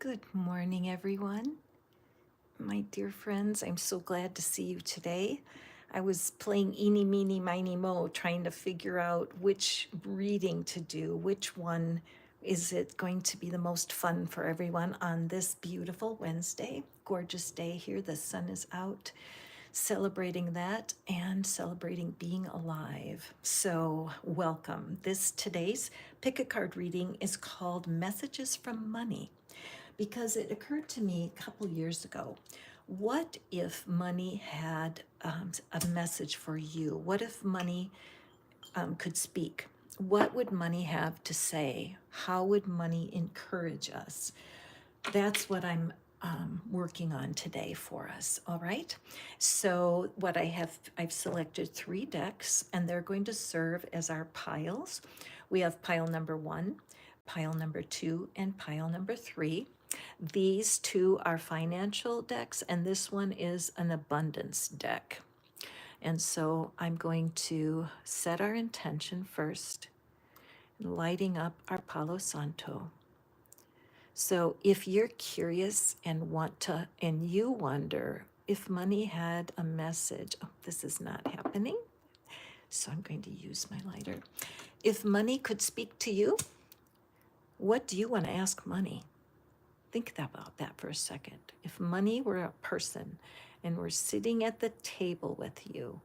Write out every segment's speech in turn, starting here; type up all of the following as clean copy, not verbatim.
Good morning, everyone. My dear friends, I'm so glad to see you today. I was playing eeny, meeny, miny, mo, trying to figure out which reading to do, which one is it going to be the most fun for everyone on this beautiful Wednesday. Gorgeous day here. The sun is out, celebrating that and celebrating being alive. So, welcome. Today's pick a card reading is called Messages from Money, because it occurred to me a couple years ago, what if money had a message for you? What if money could speak? What would money have to say? How would money encourage us? That's what I'm working on today for us. All right. So I've selected 3 decks, and they're going to serve as our piles. We have pile number 1, pile number 2, and pile number 3. These 2 are financial decks, and this one is an abundance deck. And so I'm going to set our intention first, lighting up our Palo Santo. So if you're curious and you wonder if money had a message, oh, this is not happening. So I'm going to use my lighter. If money could speak to you, what do you want to ask money? Think about that for a second. If money were a person and we're sitting at the table with you,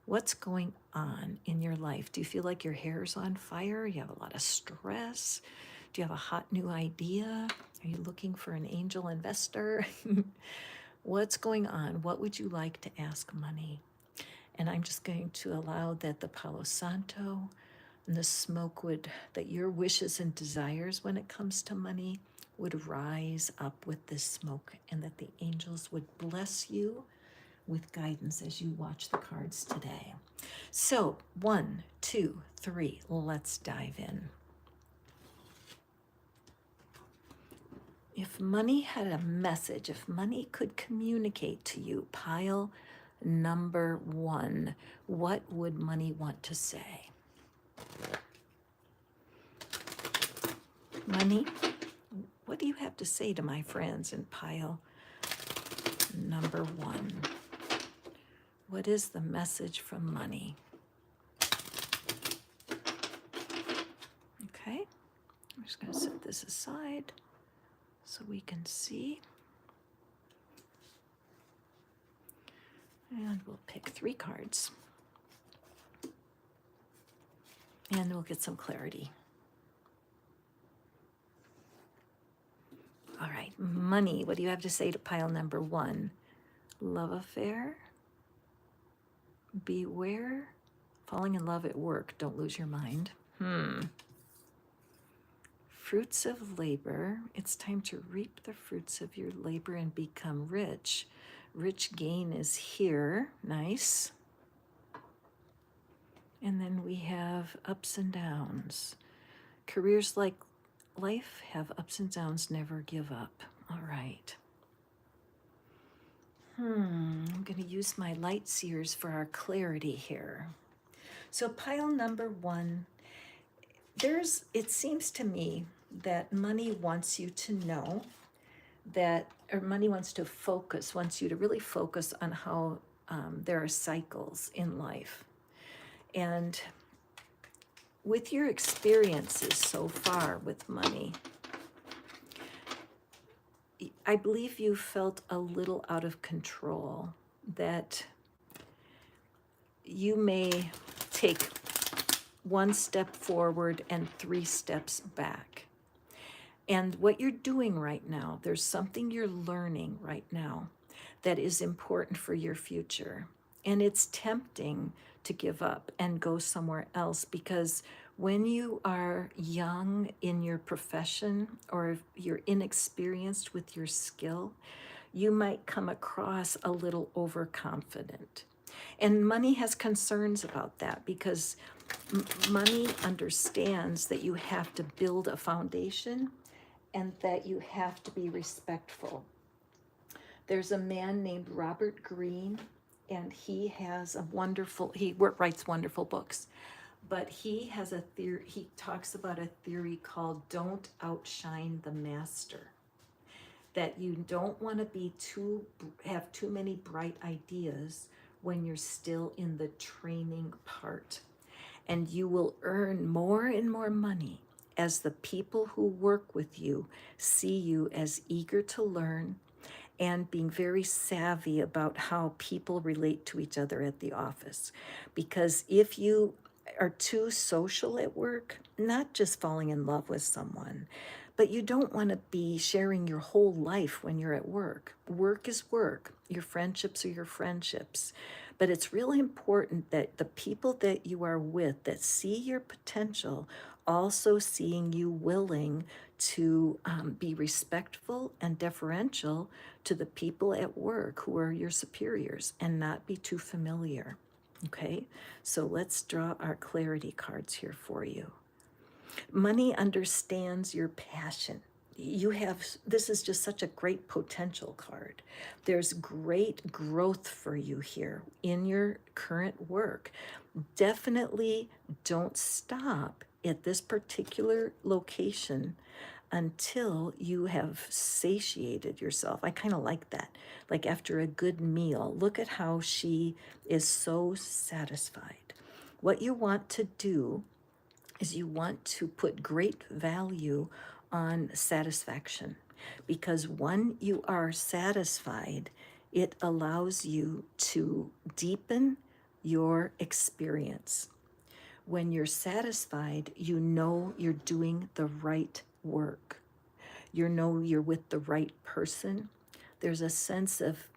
what's going on in your life? Do you feel like your hair's on fire? You have a lot of stress? Do you have a hot new idea? Are you looking for an angel investor? What's going on? What would you like to ask money? And I'm just going to allow that the Palo Santo and the smoke that your wishes and desires when it comes to money would rise up with this smoke, and that the angels would bless you with guidance as you watch the cards today. So 1, 2, 3, let's dive in. If money had a message, if money could communicate to you, pile number 1, what would money want to say? Money, what do you have to say to my friends in pile number 1? What is the message from money? Okay, I'm just going to set this aside so we can see. And we'll pick 3 cards. And we'll get some clarity. All right, money. What do you have to say to pile number 1? Love affair. Beware. Falling in love at work. Don't lose your mind. Fruits of labor. It's time to reap the fruits of your labor and become rich. Rich gain is here. Nice. And then we have ups and downs. Careers like life have ups and downs, never give up. All right. I'm going to use my light seers for our clarity here. So pile number 1, it seems to me that money wants you to know money wants you to really focus on how there are cycles in life. And with your experiences so far with money, I believe you felt a little out of control, that you may take 1 step forward and 3 steps back. And what you're doing right now, there's something you're learning right now that is important for your future. And it's tempting to give up and go somewhere else, because when you are young in your profession, or if you're inexperienced with your skill, you might come across a little overconfident. And money has concerns about that, because money understands that you have to build a foundation and that you have to be respectful. There's a man named Robert Greene, and he writes wonderful books. But he has a theory, he talks about a theory called don't outshine the master. that you don't want to have too many bright ideas when you're still in the training part. And you will earn more and more money as the people who work with you see you as eager to learn and being very savvy about how people relate to each other at the office. Because if you are too social at work, not just falling in love with someone, but you don't want to be sharing your whole life when you're at work. Work is work. Your friendships are your friendships. But it's really important that the people that you are with that see your potential also seeing you willing to be respectful and deferential to the people at work who are your superiors and not be too familiar. Okay, so let's draw our clarity cards here for you. Money understands your passion. This is just such a great potential card. There's great growth for you here in your current work. Definitely don't stop at this particular location until you have satiated yourself. I kind of like that. Like after a good meal, look at how she is so satisfied. What you want to do is you want to put great value on satisfaction, because when you are satisfied, it allows you to deepen your experience. When you're satisfied, you know you're doing the right work. You know you're with the right person. There's a sense of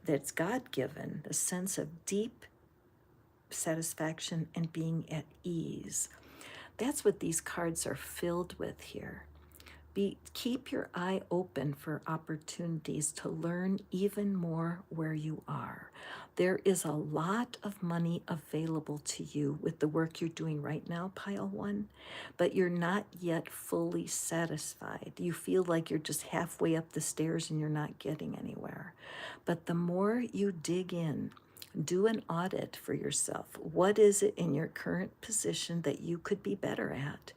that's God-given, a sense of deep satisfaction and being at ease. That's what these cards are filled with here. Keep your eye open for opportunities to learn even more where you are. There is a lot of money available to you with the work you're doing right now, pile one, but you're not yet fully satisfied. You feel like you're just halfway up the stairs and you're not getting anywhere. But the more you dig in, do an audit for yourself. What is it in your current position that you could be better at?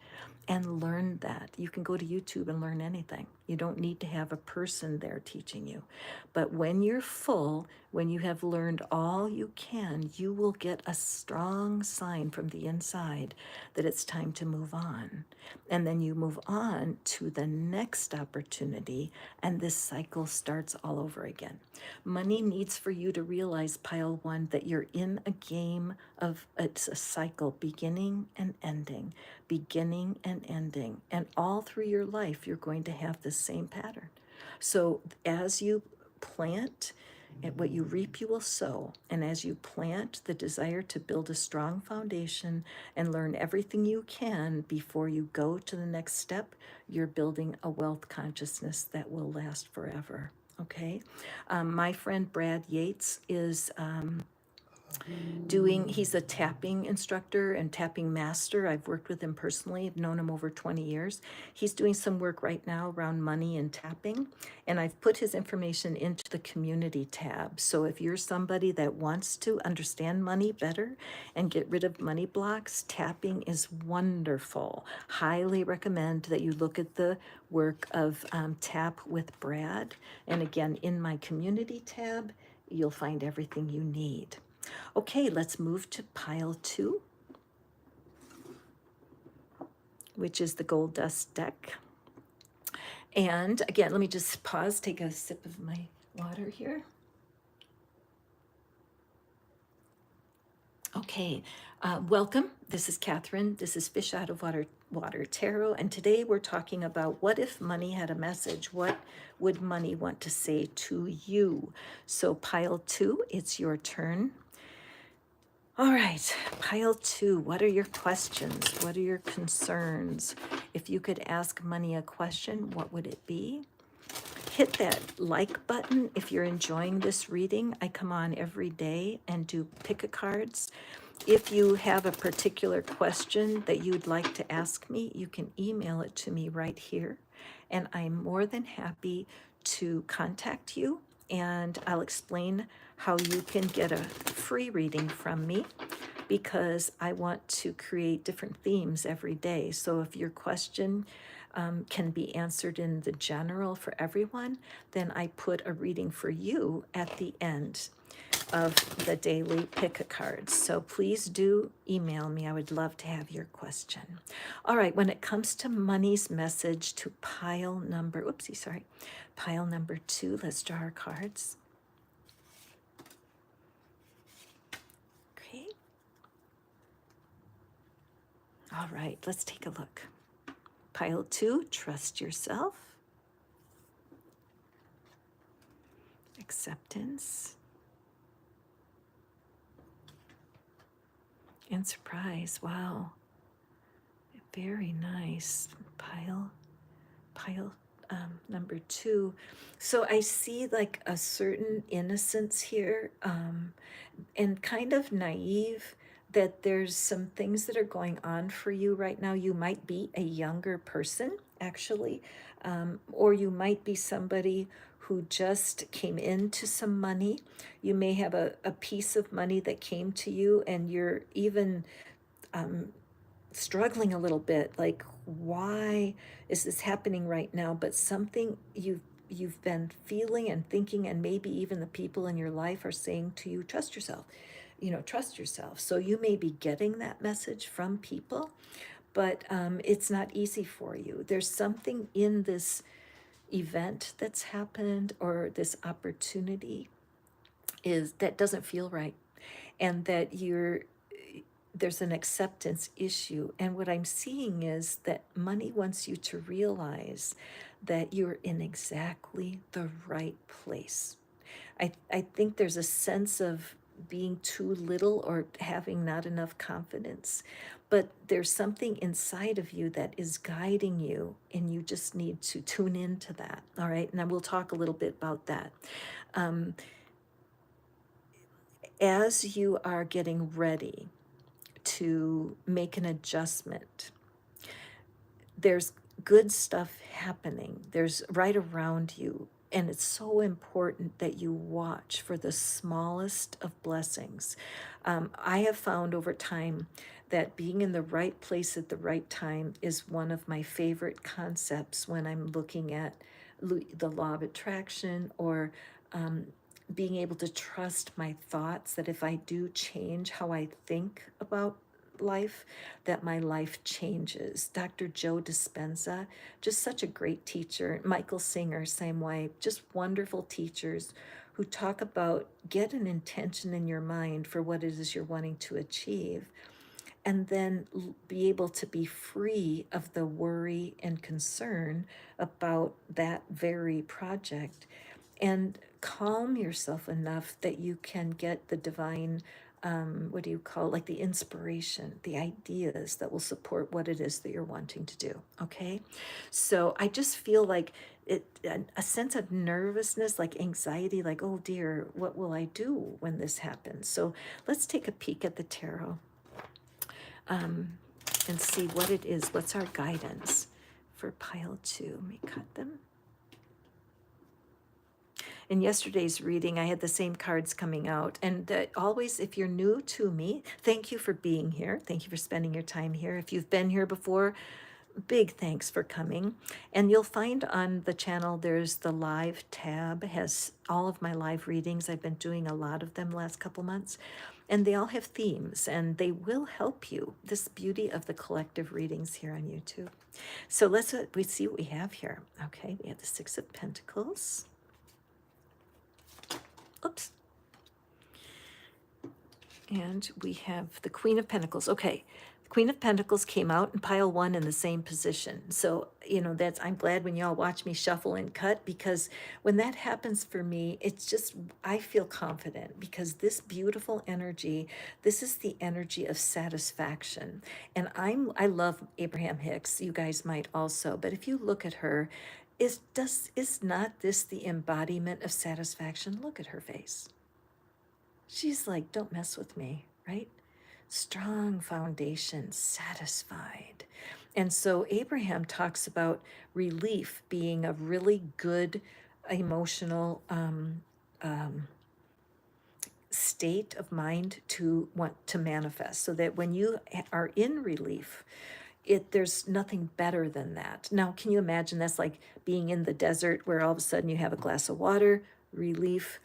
And learn that. You can go to YouTube and learn anything. You don't need to have a person there teaching you. But when you're full, when you have learned all you can, you will get a strong sign from the inside that it's time to move on. And then you move on to the next opportunity, and this cycle starts all over again. Money needs for you to realize, pile one, that you're in a game of, it's a cycle, beginning and ending, beginning and ending. And all through your life, you're going to have the same pattern. So as you plant, and what you reap, you will sow. And as you plant the desire to build a strong foundation and learn everything you can before you go to the next step, you're building a wealth consciousness that will last forever. Okay? My friend Brad Yates is he's a tapping instructor and tapping master. I've worked with him personally. I've known him over 20 years. He's doing some work right now around money and tapping, and I've put his information into the community tab. So if you're somebody that wants to understand money better and get rid of money blocks, tapping is wonderful. Highly recommend that you look at the work of Tap with Brad. And again, in my community tab, you'll find everything you need. Okay, let's move to pile two, which is the gold dust deck. And again, let me just pause, take a sip of my water here. Okay, welcome. This is Catherine. This is Fish Out of Water Tarot. And today we're talking about what if money had a message? What would money want to say to you? So pile two, it's your turn. All right, pile two, what are your questions? What are your concerns? If you could ask money a question, what would it be? Hit that like button if you're enjoying this reading. I come on every day and do pick-a-cards. If you have a particular question that you'd like to ask me, you can email it to me right here, and I'm more than happy to contact you, and I'll explain how you can get a free reading from me. because I want to create different themes every day. So if your question can be answered in the general for everyone, then I put a reading for you at the end of the daily pick a card. So please do email me. I would love to have your question. All right, when it comes to money's message to pile number 2, let's draw our cards. Okay. All right, let's take a look. Pile 2, trust yourself. Acceptance. And surprise. Wow. Very nice. Pile number 2. So I see like a certain innocence here, and kind of naive, that there's some things that are going on for you right now. You might be a younger person, actually, or you might be somebody who just came into some money. You may have a piece of money that came to you, and you're even struggling a little bit, like, why is this happening right now? But something you've been feeling and thinking, and maybe even the people in your life are saying to you, trust yourself, trust yourself. So you may be getting that message from people, but it's not easy for you. There's something in this event that's happened, or this opportunity is that doesn't feel right, and that there's an acceptance issue. And what I'm seeing is that money wants you to realize that you're in exactly the right place. I think there's a sense of being too little, or having not enough confidence, but there's something inside of you that is guiding you, and you just need to tune into that. All right, and I will talk a little bit about that. As you are getting ready to make an adjustment, there's good stuff happening. There's right around you. And it's so important that you watch for the smallest of blessings. I have found over time that being in the right place at the right time is one of my favorite concepts when I'm looking at the law of attraction, or being able to trust my thoughts, that if I do change how I think about life, that my life changes. Dr. Joe Dispenza, just such a great teacher. Michael Singer, same way, just wonderful teachers who talk about get an intention in your mind for what it is you're wanting to achieve, and then be able to be free of the worry and concern about that very project, and calm yourself enough that you can get the divine, what do you call it? Like the inspiration, the ideas that will support what it is that you're wanting to do. Okay. So I just feel like a sense of nervousness, like anxiety, like, oh dear, what will I do when this happens? So let's take a peek at the tarot, and see what it is. What's our guidance for pile 2? Let me cut them. In yesterday's reading, I had the same cards coming out. And always, if you're new to me, thank you for being here. Thank you for spending your time here. If you've been here before, big thanks for coming. And you'll find on the channel, there's the live tab, has all of my live readings. I've been doing a lot of them the last couple months. And they all have themes, and they will help you. This beauty of the collective readings here on YouTube. So we see what we have here. Okay, we have the Six of Pentacles. Oops. And we have the Queen of Pentacles. Okay, the Queen of Pentacles came out in pile 1 in the same position. So, I'm glad when y'all watch me shuffle and cut, because when that happens for me, it's just, I feel confident, because this beautiful energy, this is the energy of satisfaction. And I love Abraham Hicks. You guys might also, but if you look at her, is not this the embodiment of satisfaction? Look at her face. She's like, don't mess with me, right? Strong foundation, satisfied. And so Abraham talks about relief being a really good emotional state of mind to want to manifest, so that when you are in relief, there's nothing better than that. Now, can you imagine that's like being in the desert where all of a sudden you have a glass of water, relief.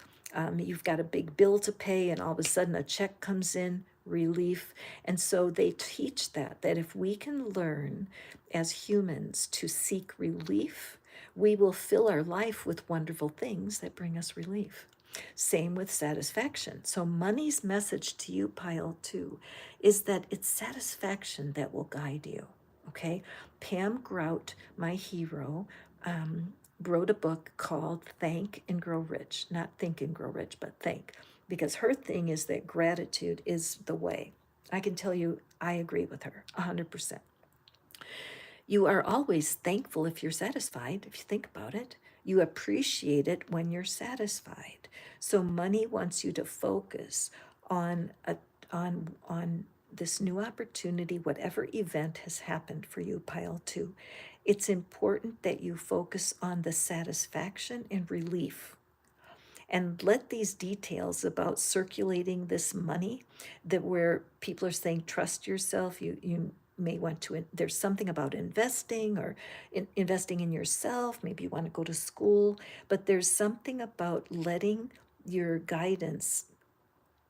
You've got a big bill to pay, and all of a sudden a check comes in, relief. And so they teach that if we can learn as humans to seek relief, we will fill our life with wonderful things that bring us relief. Same with satisfaction. So, money's message to you, pile two, is that it's satisfaction that will guide you. Okay? Pam Grout, my hero, wrote a book called Thank and Grow Rich. Not Think and Grow Rich, but Thank. Because her thing is that gratitude is the way. I can tell you, I agree with her 100%. You are always thankful if you're satisfied, if you think about it. You appreciate it when you're satisfied. So money wants you to focus on on this new opportunity, whatever event has happened for you, pile two. It's important that you focus on the satisfaction and relief, and let these details about circulating this money, that where people are saying trust yourself, you may want to, there's something about investing, or investing in yourself, maybe you want to go to school, but there's something about letting your guidance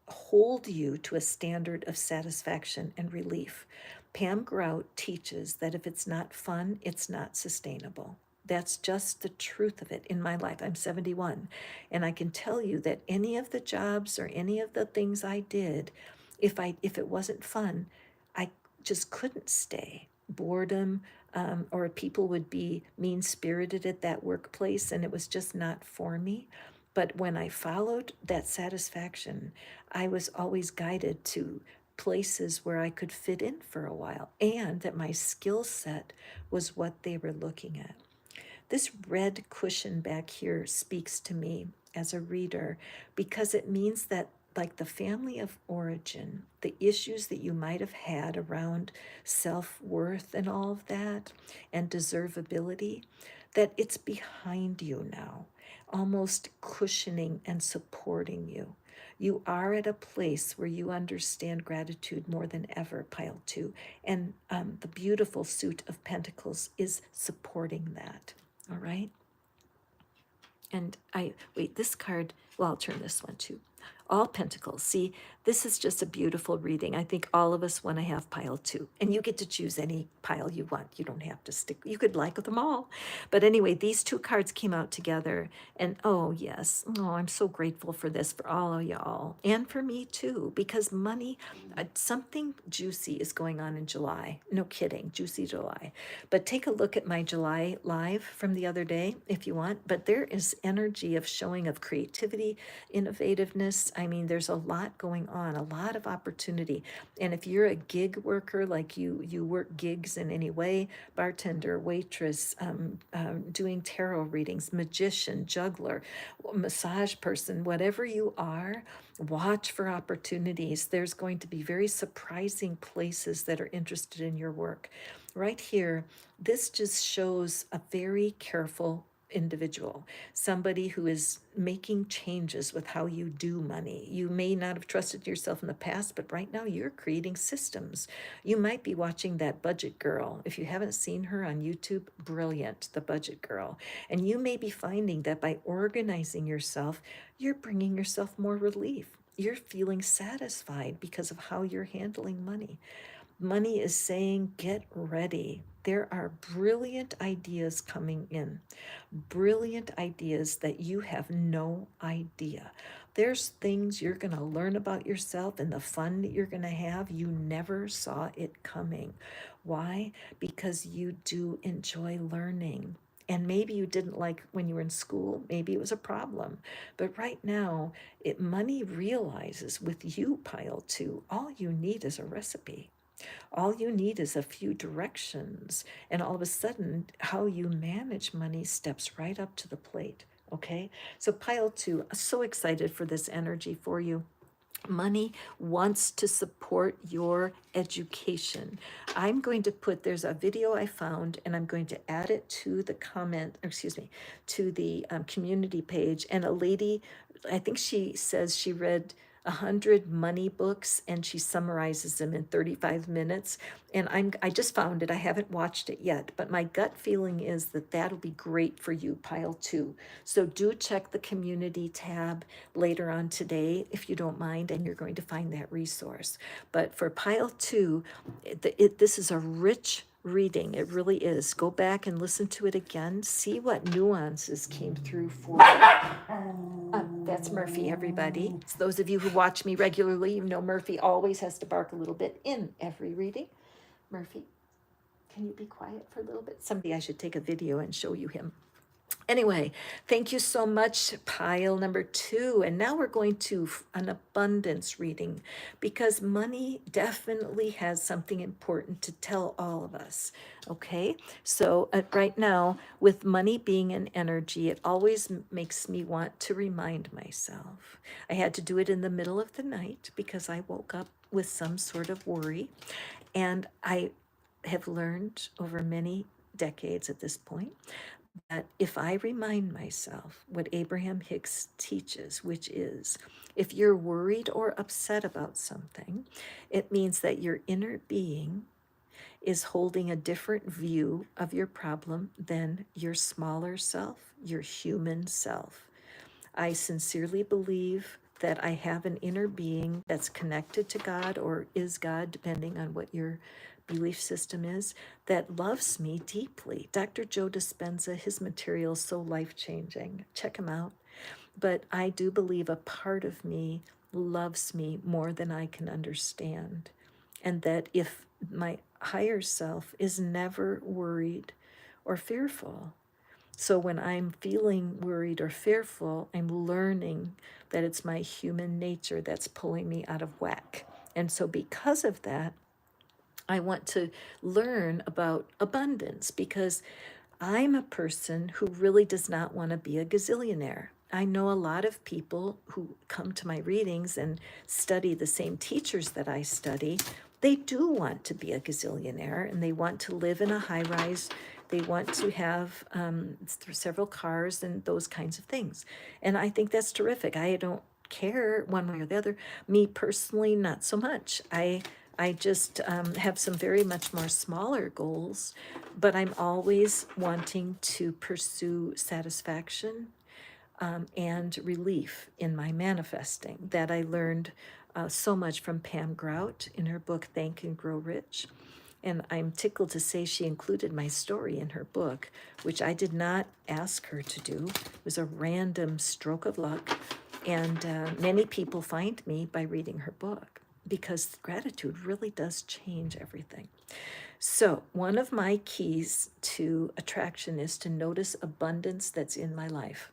hold you to a standard of satisfaction and relief. Pam Grout teaches that if it's not fun, it's not sustainable. That's just the truth of it in my life. I'm 71, and I can tell you that any of the jobs or any of the things I did, if it wasn't fun, I just couldn't stay. Boredom, or people would be mean spirited at that workplace, and it was just not for me. But when I followed that satisfaction, I was always guided to places where I could fit in for a while, and that my skill set was what they were looking at. This red cushion back here speaks to me as a reader, because it means that, like the family of origin, the issues that you might have had around self worth and all of that, and deservability, that it's behind you now, almost cushioning and supporting you. You are at a place where you understand gratitude more than ever, pile two. And the beautiful suit of pentacles is supporting that. All right. And wait, this card, well, I'll turn this one too. All Pentacles. See, this is just a beautiful reading. I think all of us want to have pile two. And you get to choose any pile you want. You don't have to stick, you could like them all. But anyway, these two cards came out together. And oh, yes. Oh, I'm so grateful for this, for all of y'all. And for me too, because money, something juicy is going on in July. No kidding, juicy July. But take a look at my July live from the other day if you want. But there is energy of showing of creativity, innovativeness. I mean, there's a lot going on, a lot of opportunity. And if you're a gig worker, like you work gigs in any way, bartender, waitress, doing tarot readings, magician, juggler, massage person, whatever you are, watch for opportunities. There's going to be very surprising places that are interested in your work. Right here, this just shows a very careful individual, somebody who is making changes with how you do money. You may not have trusted yourself in the past, but right now you're creating systems. You might be watching that Budget Girl. If you haven't seen her on YouTube, brilliant, the Budget Girl. And you may be finding that by organizing yourself, you're bringing yourself more relief. You're feeling satisfied because of how you're handling money. Money is saying, get ready. There are brilliant ideas coming in, brilliant ideas that you have no idea. There's things you're going to learn about yourself and the fun that you're going to have. You never saw it coming. Why? Because you do enjoy learning. And maybe you didn't like when you were in school, maybe it was a problem. But right now, money realizes with you, pile two, all you need is a recipe. All you need is a few directions, and all of a sudden, how you manage money steps right up to the plate. Okay, so pile two, so excited for this energy for you. Money wants to support your education. I'm going to put, there's a video I found, and I'm going to add it to the comment, or excuse me, to the community page. And a lady, I think she says she read 100 money books, and she summarizes them in 35 minutes. And I just found it. I haven't watched it yet, but my gut feeling is that that'll be great for you, pile two. So do check the community tab later on today, if you don't mind, and you're going to find that resource. But for pile two, this is a rich reading. It really is. Go back and listen to it again. See what nuances came through for that's Murphy, everybody. So those of you who watch me regularly, you know Murphy always has to bark a little bit in every reading. Murphy, can you be quiet for a little bit? Someday I should take a video and show you him. Anyway, thank you so much, pile number two. And now we're going to an abundance reading, because money definitely has something important to tell all of us. Okay, so right now, with money being an energy, it always makes me want to remind myself. I had to do it in the middle of the night because I woke up with some sort of worry. And I have learned over many decades at this point that if I remind myself what Abraham Hicks teaches, which is if you're worried or upset about something, it means that your inner being is holding a different view of your problem than your smaller self, your human self. I sincerely believe that I have an inner being that's connected to God, or is God, depending on what your belief system is, that loves me deeply. Dr. Joe Dispenza, his material is so life-changing. Check him out. But I do believe a part of me loves me more than I can understand. And that if my higher self is never worried or fearful, so when I'm feeling worried or fearful, I'm learning that it's my human nature that's pulling me out of whack. And so because of that, I want to learn about abundance, because I'm a person who really does not want to be a gazillionaire. I know a lot of people who come to my readings and study the same teachers that I study. They do want to be a gazillionaire, and they want to live in a high rise. They want to have several cars and those kinds of things. And I think that's terrific. I don't care one way or the other. Me personally, not so much. I just have some very much more smaller goals, but I'm always wanting to pursue satisfaction and relief in my manifesting. That I learned so much from Pam Grout in her book, Think and Grow Rich. And I'm tickled to say she included my story in her book, which I did not ask her to do. It was a random stroke of luck. And many people find me by reading her book, because gratitude really does change everything. So, one of my keys to attraction is to notice abundance that's in my life.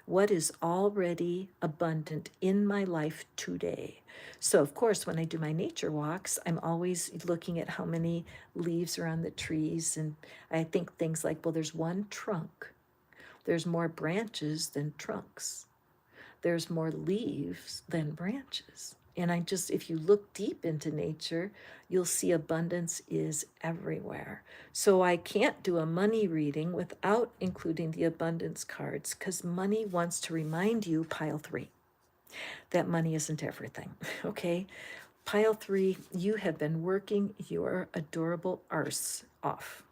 What is already abundant in my life today? So, of course, when I do my nature walks, I'm always looking at how many leaves are on the trees. And I think things like, well, there's one trunk, there's more branches than trunks, there's more leaves than branches. And if you look deep into nature, you'll see abundance is everywhere. So I can't do a money reading without including the abundance cards, because money wants to remind you, pile three, that money isn't everything, okay? Pile three, you have been working your adorable arse off.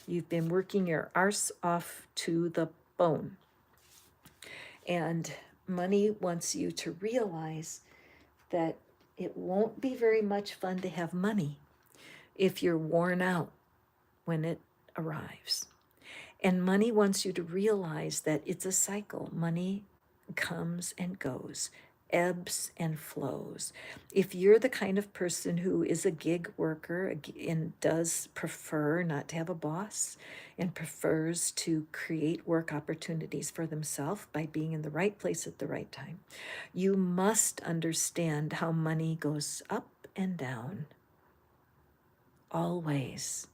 You've been working your arse off to the bone. And money wants you to realize that it won't be very much fun to have money if you're worn out when it arrives. And money wants you to realize that it's a cycle. Money comes and goes, ebbs and flows. If you're the kind of person who is a gig worker and does prefer not to have a boss and prefers to create work opportunities for themselves by being in the right place at the right time, you must understand how money goes up and down always.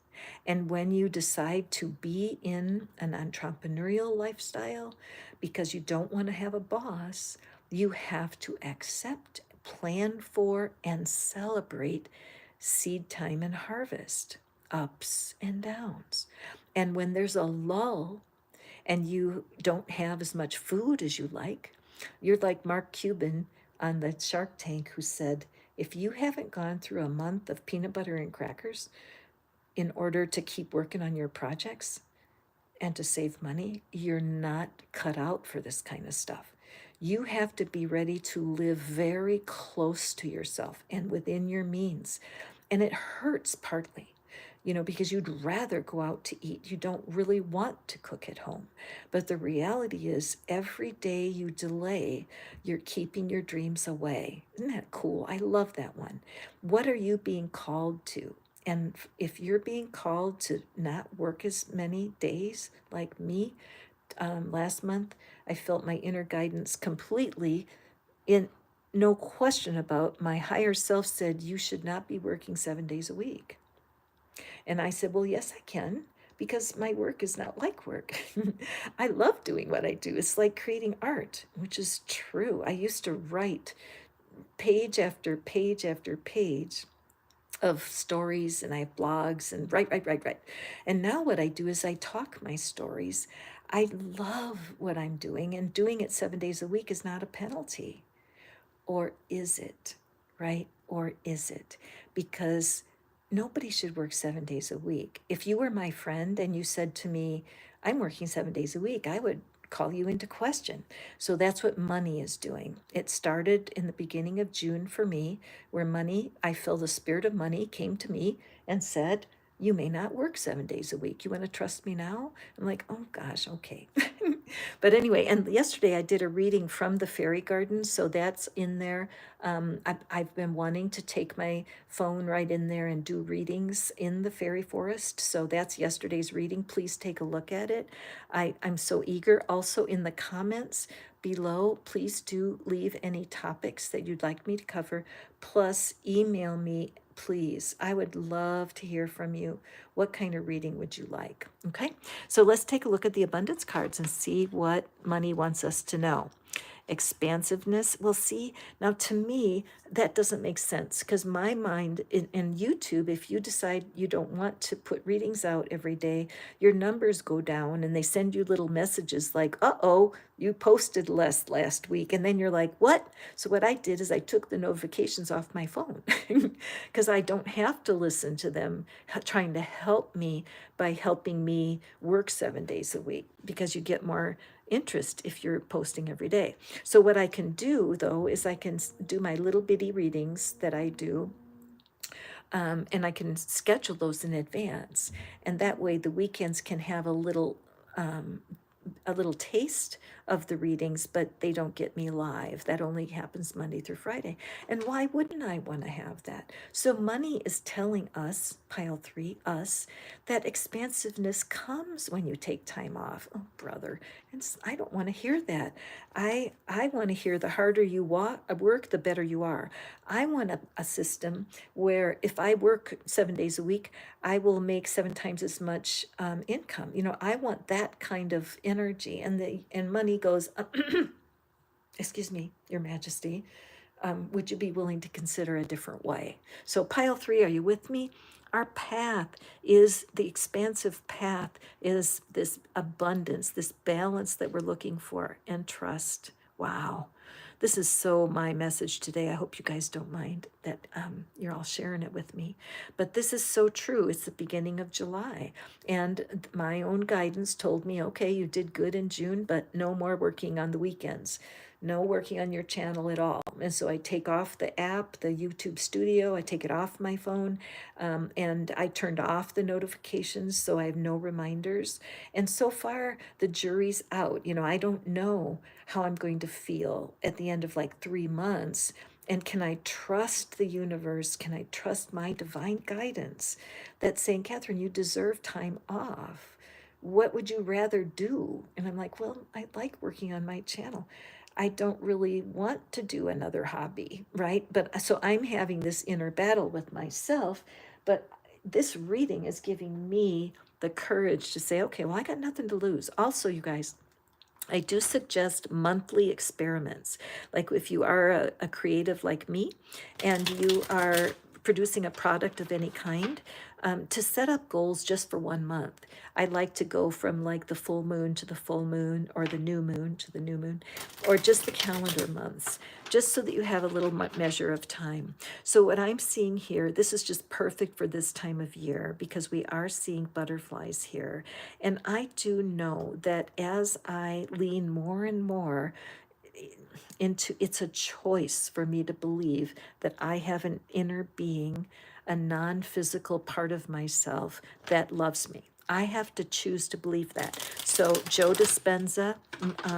And when you decide to be in an entrepreneurial lifestyle because you don't want to have a boss, you have to accept, plan for, and celebrate seed time and harvest, ups and downs. And when there's a lull and you don't have as much food as you like, you're like Mark Cuban on the Shark Tank who said, if you haven't gone through a month of peanut butter and crackers in order to keep working on your projects and to save money, you're not cut out for this kind of stuff. You have to be ready to live very close to yourself and within your means. And it hurts partly, because you'd rather go out to eat. You don't really want to cook at home. But the reality is, every day you delay, you're keeping your dreams away. Isn't that cool? I love that one. What are you being called to? And if you're being called to not work as many days like me, last month, I felt my inner guidance completely in no question about my higher self said, you should not be working 7 days a week. And I said, well, yes, I can, because my work is not like work. I love doing what I do. It's like creating art, which is true. I used to write page after page after page of stories, and I have blogs and write. And now what I do is I talk my stories. I love what I'm doing, and doing it 7 days a week is not a penalty. Or is it, right? Or is it? Because nobody should work 7 days a week. If you were my friend and you said to me, I'm working 7 days a week, I would call you into question. So that's what money is doing. It started in the beginning of June for me, where money, I feel the spirit of money came to me and said, you may not work 7 days a week. You want to trust me now? I'm like, oh gosh, okay. But anyway, and yesterday I did a reading from the fairy garden, so that's in there. I've been wanting to take my phone right in there and do readings in the fairy forest, so that's yesterday's reading. Please take a look at it. I'm so eager. Also in the comments below, please do leave any topics that you'd like me to cover, plus email me, please. I would love to hear from you. What kind of reading would you like? Okay, so let's take a look at the abundance cards and see what money wants us to know. Expansiveness. Well, see, now to me, that doesn't make sense, because my mind in YouTube, if you decide you don't want to put readings out every day, your numbers go down and they send you little messages like, uh-oh, you posted less last week. And then you're like, what? So what I did is I took the notifications off my phone because I don't have to listen to them trying to help me by helping me work 7 days a week, because you get more interest if you're posting every day. So what I can do though is I can do my little bitty readings that I do, and I can schedule those in advance, and that way the weekends can have a little taste of the readings, but they don't get me live. That only happens Monday through Friday. And why wouldn't I want to have that? So money is telling us, pile 3, us, that expansiveness comes when you take time off. Oh, brother, and I don't want to hear that. I want to hear the harder you work, the better you are. I want a system where if I work 7 days a week, I will make 7 times as much income. I want that kind of energy, and money goes, excuse me, Your Majesty, would you be willing to consider a different way? So pile 3, are you with me? Our path is the expansive path, is this abundance, this balance that we're looking for, and trust. Wow. This is so my message today. I hope you guys don't mind that you're all sharing it with me. But this is so true. It's the beginning of July. And my own guidance told me, okay, you did good in June, but no more working on the weekends. No working on your channel at all. And so I take off the app, the YouTube Studio, I take it off my phone, and I turned off the notifications so I have no reminders. And so far, the jury's out. I don't know how I'm going to feel at the end of like 3 months. And can I trust the universe? Can I trust my divine guidance that's saying, Catherine, you deserve time off? What would you rather do? And I'm like, well, I like working on my channel. I don't really want to do another hobby, right? But so I'm having this inner battle with myself, but this reading is giving me the courage to say, okay, well, I got nothing to lose. Also, you guys, I do suggest monthly experiments. Like if you are a creative like me and you are producing a product of any kind, to set up goals just for 1 month. I like to go from like the full moon to the full moon, or the new moon to the new moon, or just the calendar months, just so that you have a little measure of time. So what I'm seeing here, this is just perfect for this time of year because we are seeing butterflies here. And I do know that as I lean more and more into, it's a choice for me to believe that I have an inner being, a non-physical part of myself that loves me. I have to choose to believe that. So Joe Dispenza,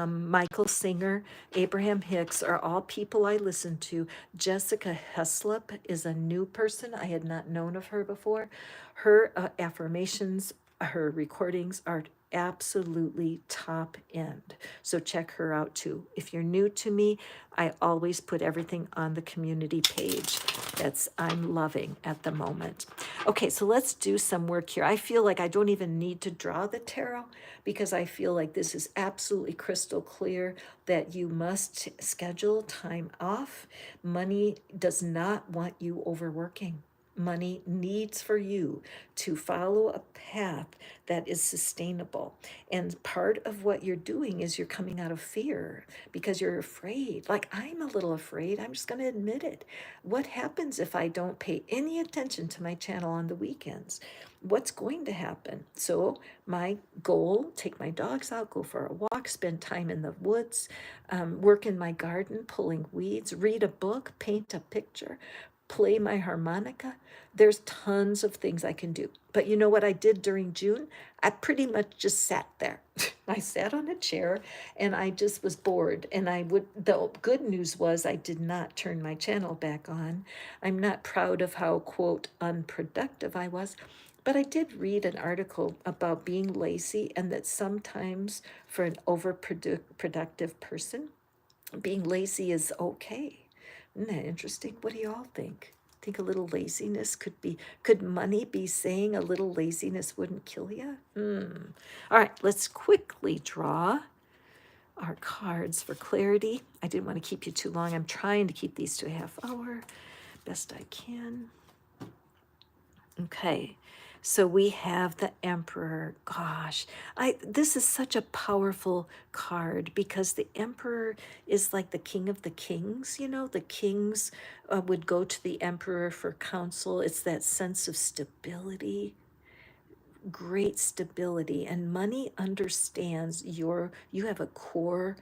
Michael Singer, Abraham Hicks are all people I listen to. Jessica Heslop is a new person. I had not known of her before. Her affirmations, her recordings are absolutely top end. So check her out too. If you're new to me, I always put everything on the community page that's I'm loving at the moment. Okay, so let's do some work here. I feel like I don't even need to draw the tarot because I feel like this is absolutely crystal clear that you must schedule time off. Money does not want you overworking. Money needs for you to follow a path that is sustainable. And part of what you're doing is you're coming out of fear because you're afraid. Like, I'm a little afraid. I'm just going to admit it. What happens if I don't pay any attention to my channel on the weekends? What's going to happen? So my goal, take my dogs out, go for a walk, spend time in the woods, work in my garden, pulling weeds, read a book, paint a picture, play my harmonica. There's tons of things I can do. But you know what I did during June? I pretty much just sat there. I sat on a chair and I just was bored. And the good news was I did not turn my channel back on. I'm not proud of how, quote, unproductive I was. But I did read an article about being lazy and that sometimes for an overproductive person, being lazy is okay. Isn't that interesting? What do you all think? Think a little laziness could money be saying a little laziness wouldn't kill you? All right, let's quickly draw our cards for clarity. I didn't want to keep you too long. I'm trying to keep these to a half hour, best I can. Okay, so we have the Emperor. Gosh, this is such a powerful card because the Emperor is like the king of the kings. You know, the kings would go to the Emperor for counsel. It's that sense of stability, great stability, and money understands you have a core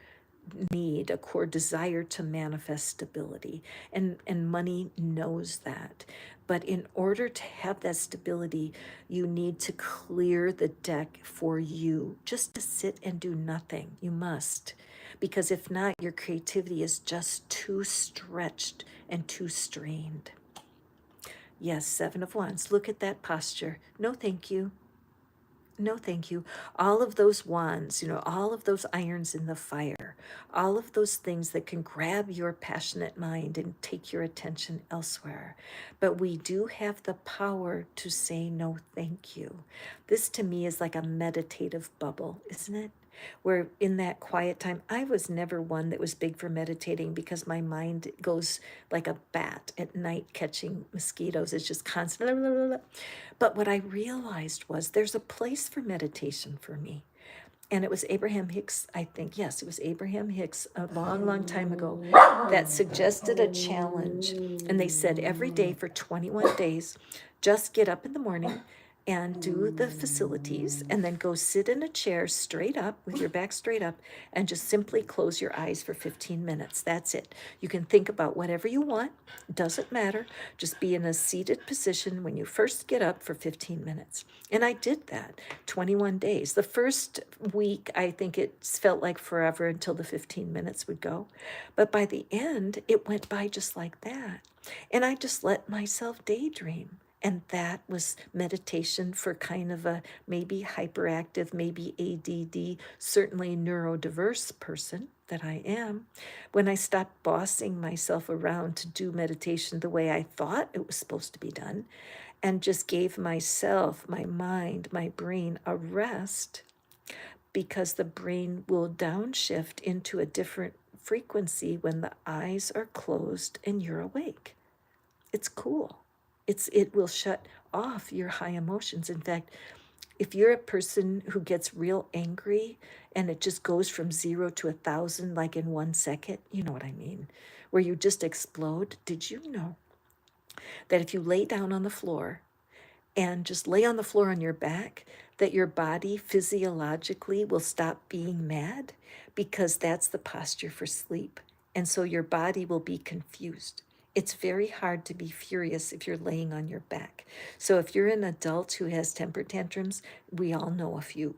need, a core desire to manifest stability, and money knows that. But in order to have that stability, you need to clear the deck for you, just to sit and do nothing. You must, because if not, your creativity is just too stretched and too strained. Yes, Seven of Wands. Look at that posture. No, thank you. No, thank you. All of those wands, all of those irons in the fire, all of those things that can grab your passionate mind and take your attention elsewhere. But we do have the power to say no, thank you. This to me is like a meditative bubble, isn't it? Where in that quiet time, I was never one that was big for meditating because my mind goes like a bat at night catching mosquitoes. It's just constant. Blah, blah, blah. But what I realized was there's a place for meditation for me. And it was Abraham Hicks, I think. Yes, it was Abraham Hicks a long, long time ago that suggested a challenge. And they said every day for 21 days, just get up in the morning and do the facilities and then go sit in a chair straight up with your back straight up and just simply close your eyes for 15 minutes. That's it. You can think about whatever you want. Doesn't matter. Just be in a seated position when you first get up for 15 minutes. And I did that 21 days. The first week, I think it felt like forever until the 15 minutes would go. But by the end, it went by just like that. And I just let myself daydream. And that was meditation for kind of a maybe hyperactive, maybe ADD, certainly neurodiverse person that I am. When I stopped bossing myself around to do meditation the way I thought it was supposed to be done, and just gave myself, my mind, my brain a rest, because the brain will downshift into a different frequency when the eyes are closed and you're awake. It's cool. It will shut off your high emotions. In fact, if you're a person who gets real angry and it just goes from 0 to 1,000, like in 1 second, you know what I mean, where you just explode. Did you know that if you lay down on the floor and just lay on the floor on your back, that your body physiologically will stop being mad, because that's the posture for sleep. And so your body will be confused. It's very hard to be furious if you're laying on your back. So if you're an adult who has temper tantrums, we all know a few.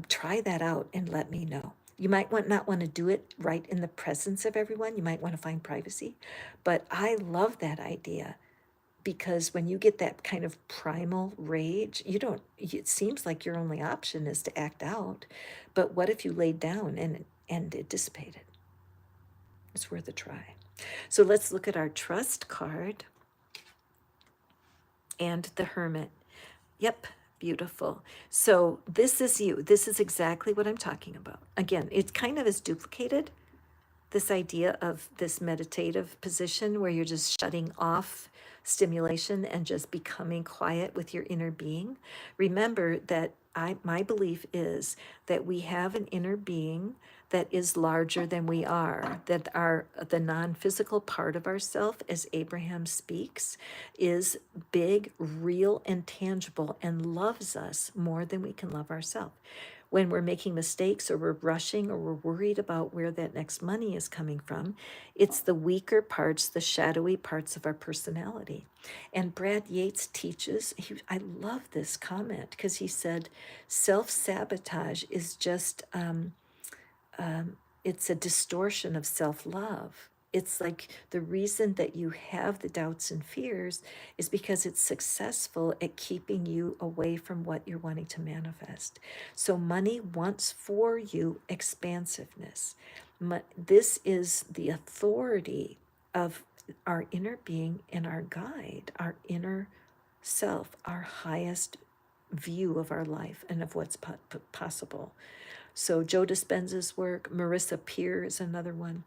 Try that out and let me know. You might not want to do it right in the presence of everyone. You might want to find privacy. But I love that idea, because when you get that kind of primal rage, you don't, it seems like your only option is to act out. But what if you laid down and it dissipated? It's worth a try. So let's look at our trust card and the hermit. Yep, beautiful. So this is you. This is exactly what I'm talking about. Again, it kind of is duplicated, this idea of this meditative position where you're just shutting off stimulation and just becoming quiet with your inner being. Remember that my belief is that we have an inner being that is larger than we are, that the non-physical part of ourself, as Abraham speaks, is big, real, and tangible, and loves us more than we can love ourselves. When we're making mistakes, or we're rushing, or we're worried about where that next money is coming from, it's the weaker parts, the shadowy parts of our personality. And Brad Yates teaches, I love this comment, because he said self-sabotage is just it's a distortion of self-love. It's like the reason that you have the doubts and fears is because it's successful at keeping you away from what you're wanting to manifest. So money wants for you expansiveness. This is the authority of our inner being and our guide, our inner self, our highest view of our life and of what's possible. So Joe Dispenza's work, Marissa Peer is another one.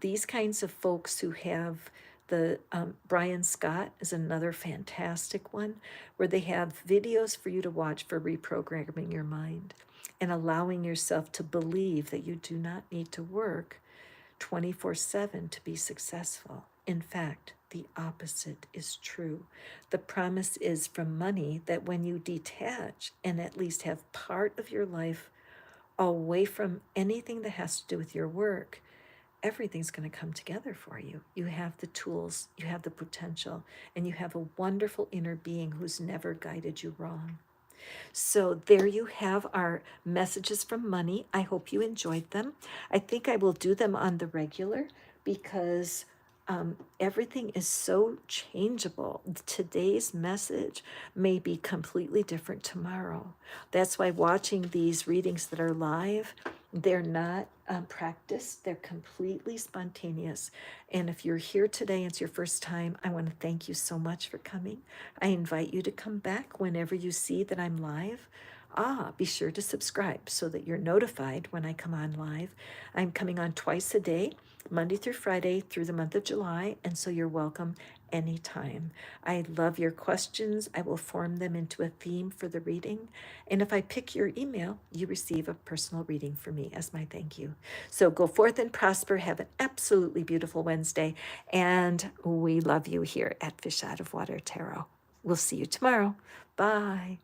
These kinds of folks who have Brian Scott is another fantastic one, where they have videos for you to watch for reprogramming your mind and allowing yourself to believe that you do not need to work 24/7 to be successful. In fact, the opposite is true. The promise is from money that when you detach and at least have part of your life away from anything that has to do with your work, everything's going to come together for you. You have the tools, you have the potential, and you have a wonderful inner being who's never guided you wrong. So there you have our messages from money. I hope you enjoyed them. I think I will do them on the regular, because everything is so changeable. Today's message may be completely different tomorrow. That's why watching these readings that are live, they're not practiced, they're completely spontaneous. And if you're here today and it's your first time, I want to thank you so much for coming. I invite you to come back whenever you see that I'm live. Be sure to subscribe so that you're notified when I come on live. I'm coming on twice a day, Monday through Friday through the month of July, and so you're welcome anytime. I love your questions. I will form them into a theme for the reading. And if I pick your email, you receive a personal reading from me as my thank you. So go forth and prosper. Have an absolutely beautiful Wednesday. And we love you here at Fish Out of Water Tarot. We'll see you tomorrow. Bye.